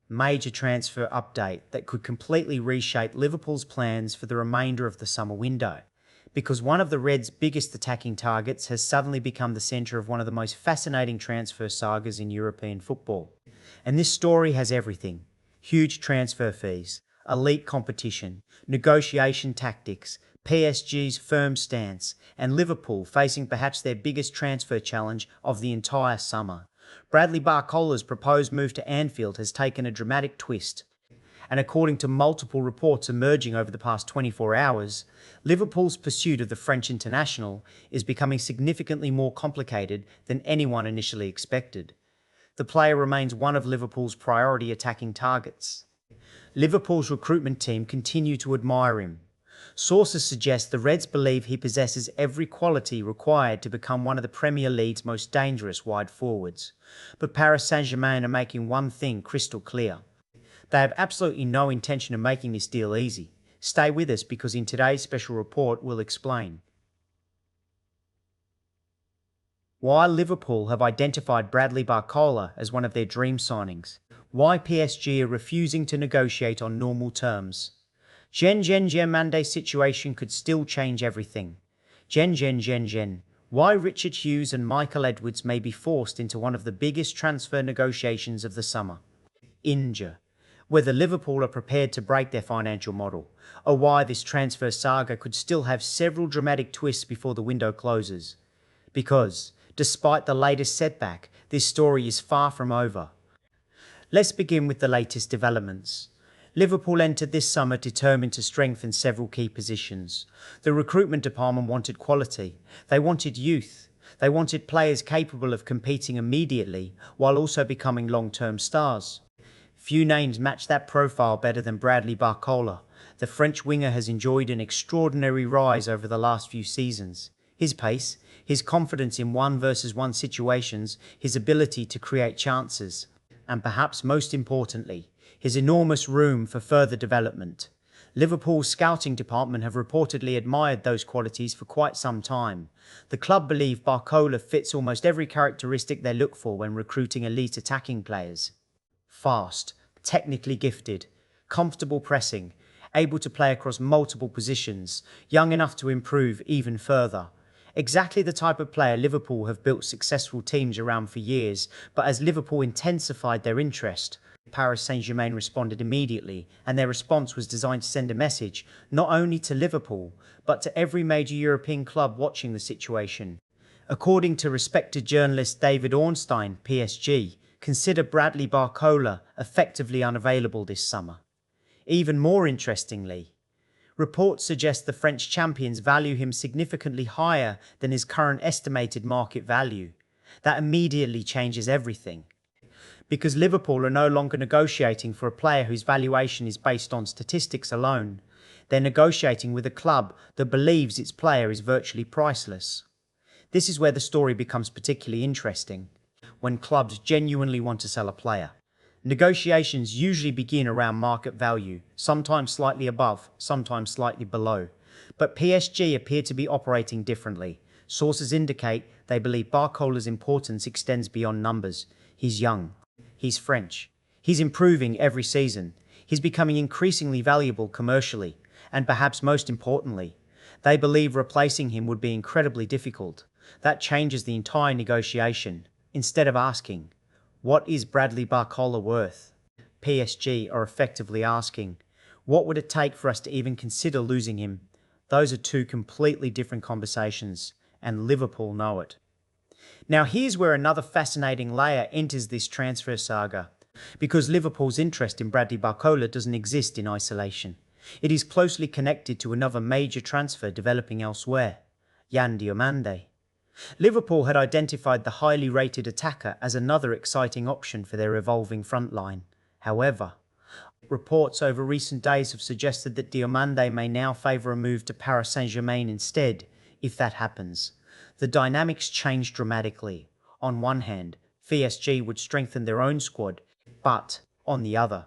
major transfer update that could completely reshape Liverpool's plans for the remainder of the summer window, because one of the Reds' biggest attacking targets has suddenly become the centre of one of the most fascinating transfer sagas in European football. And this story has everything: huge transfer fees, elite competition, negotiation tactics, PSG's firm stance, and Liverpool facing perhaps their biggest transfer challenge of the entire summer. Bradley Barcola's proposed move to Anfield has taken a dramatic twist, and according to multiple reports emerging over the past 24 hours, Liverpool's pursuit of the French international is becoming significantly more complicated than anyone initially expected. The player remains one of Liverpool's priority attacking targets. Liverpool's recruitment team continue to admire him. Sources suggest the Reds believe he possesses every quality required to become one of the Premier League's most dangerous wide forwards. But Paris Saint-Germain are making one thing crystal clear: they have absolutely no intention of making this deal easy. Stay with us, because in today's special report we'll explain why Liverpool have identified Bradley Barcola as one of their dream signings, why PSG are refusing to negotiate on normal terms. Diomandé's situation could still change everything. Why Richard Hughes and Michael Edwards may be forced into one of the biggest transfer negotiations of the summer. Whether Liverpool are prepared to break their financial model, or why this transfer saga could still have several dramatic twists before the window closes. Because, despite the latest setback, this story is far from over. Let's begin with the latest developments. Liverpool entered this summer determined to strengthen several key positions. The recruitment department wanted quality. They wanted youth. They wanted players capable of competing immediately while also becoming long-term stars. Few names match that profile better than Bradley Barcola. The French winger has enjoyed an extraordinary rise over the last few seasons. His pace, his confidence in one-versus-one situations, his ability to create chances, and perhaps most importantly, his enormous room for further development. Liverpool's scouting department have reportedly admired those qualities for quite some time. The club believe Barcola fits almost every characteristic they look for when recruiting elite attacking players. Fast, technically gifted, comfortable pressing, able to play across multiple positions, young enough to improve even further. Exactly the type of player Liverpool have built successful teams around for years, but as Liverpool intensified their interest, Paris Saint-Germain responded immediately, and their response was designed to send a message not only to Liverpool, but to every major European club watching the situation. According to respected journalist David Ornstein, PSG consider Bradley Barcola effectively unavailable this summer. Even more interestingly, reports suggest the French champions value him significantly higher than his current estimated market value. That immediately changes everything. Because Liverpool are no longer negotiating for a player whose valuation is based on statistics alone. They're negotiating with a club that believes its player is virtually priceless. This is where the story becomes particularly interesting, when clubs genuinely want to sell a player. Negotiations usually begin around market value, sometimes slightly above, sometimes slightly below. But PSG appear to be operating differently. Sources indicate they believe Barcola's importance extends beyond numbers. He's young. He's French. He's improving every season. He's becoming increasingly valuable commercially. And perhaps most importantly, they believe replacing him would be incredibly difficult. That changes the entire negotiation. Instead of asking, what is Bradley Barcola worth? PSG are effectively asking, what would it take for us to even consider losing him? Those are two completely different conversations, and Liverpool know it. Now here's where another fascinating layer enters this transfer saga, because Liverpool's interest in Bradley Barcola doesn't exist in isolation. It is closely connected to another major transfer developing elsewhere, Diomandé. Liverpool had identified the highly rated attacker as another exciting option for their evolving frontline. However, reports over recent days have suggested that Diomandé may now favour a move to Paris Saint-Germain instead. If that happens, the dynamics change dramatically. On one hand, PSG would strengthen their own squad, but, on the other,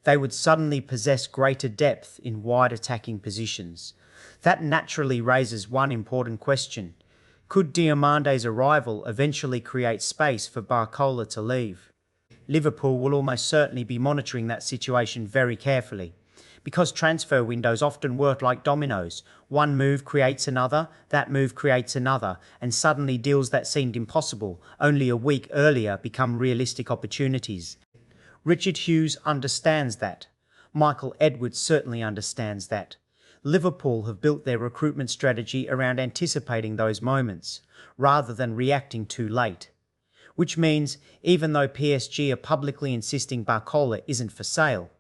they would suddenly possess greater depth in wide attacking positions. That naturally raises one important question. Could Diomandé's arrival eventually create space for Barcola to leave? Liverpool will almost certainly be monitoring that situation very carefully. Because transfer windows often work like dominoes, one move creates another, that move creates another, and suddenly deals that seemed impossible only a week earlier become realistic opportunities. Richard Hughes understands that. Michael Edwards certainly understands that. Liverpool have built their recruitment strategy around anticipating those moments, rather than reacting too late. Which means, even though PSG are publicly insisting Barcola isn't for sale,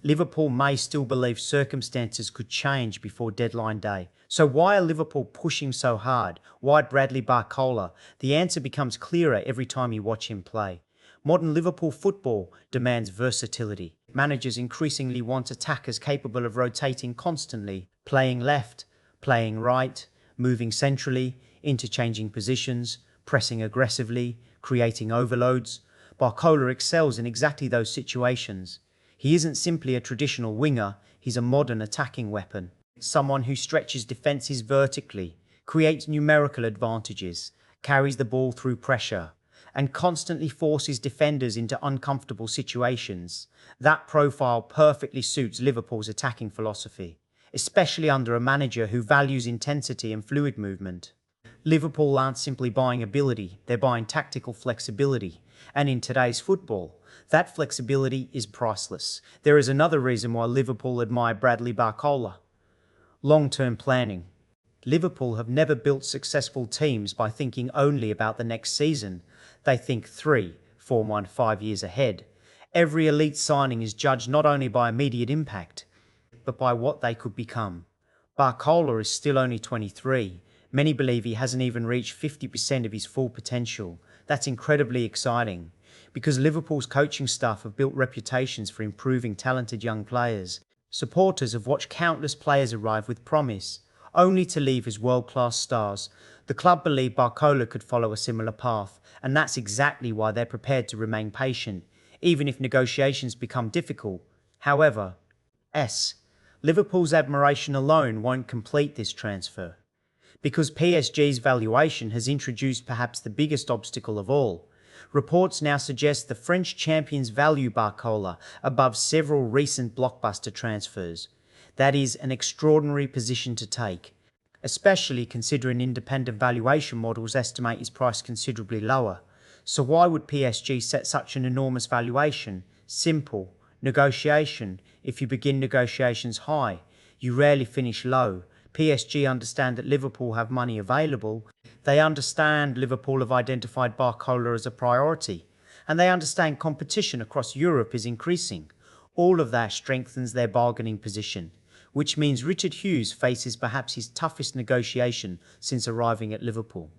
Liverpool may still believe circumstances could change before deadline day. So why are Liverpool pushing so hard? Why Bradley Barcola? The answer becomes clearer every time you watch him play. Modern Liverpool football demands versatility. Managers increasingly want attackers capable of rotating constantly, playing left, playing right, moving centrally, interchanging positions, pressing aggressively, creating overloads. Barcola excels in exactly those situations. He isn't simply a traditional winger, he's a modern attacking weapon. Someone who stretches defences vertically, creates numerical advantages, carries the ball through pressure, and constantly forces defenders into uncomfortable situations. That profile perfectly suits Liverpool's attacking philosophy, especially under a manager who values intensity and fluid movement. Liverpool aren't simply buying ability, they're buying tactical flexibility. And in today's football, that flexibility is priceless. There is another reason why Liverpool admire Bradley Barcola. Long-term planning. Liverpool have never built successful teams by thinking only about the next season. They think 3, 4, 5 years ahead. Every elite signing is judged not only by immediate impact, but by what they could become. Barcola is still only 23. Many believe he hasn't even reached 50% of his full potential. That's incredibly exciting, because Liverpool's coaching staff have built reputations for improving talented young players. Supporters have watched countless players arrive with promise, only to leave as world-class stars. The club believe Barcola could follow a similar path, and that's exactly why they're prepared to remain patient, even if negotiations become difficult. However, Liverpool's admiration alone won't complete this transfer, because PSG's valuation has introduced perhaps the biggest obstacle of all. Reports now suggest the French champions value Barcola above several recent blockbuster transfers. That is an extraordinary position to take, especially considering independent valuation models estimate his price considerably lower. So why would PSG set such an enormous valuation? Simple. Negotiation. If you begin negotiations high, you rarely finish low. PSG understand that Liverpool have money available. They understand Liverpool have identified Barcola as a priority. And they understand competition across Europe is increasing. All of that strengthens their bargaining position, which means Richard Hughes faces perhaps his toughest negotiation since arriving at Liverpool.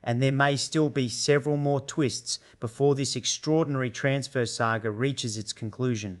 And there may still be several more twists before this extraordinary transfer saga reaches its conclusion.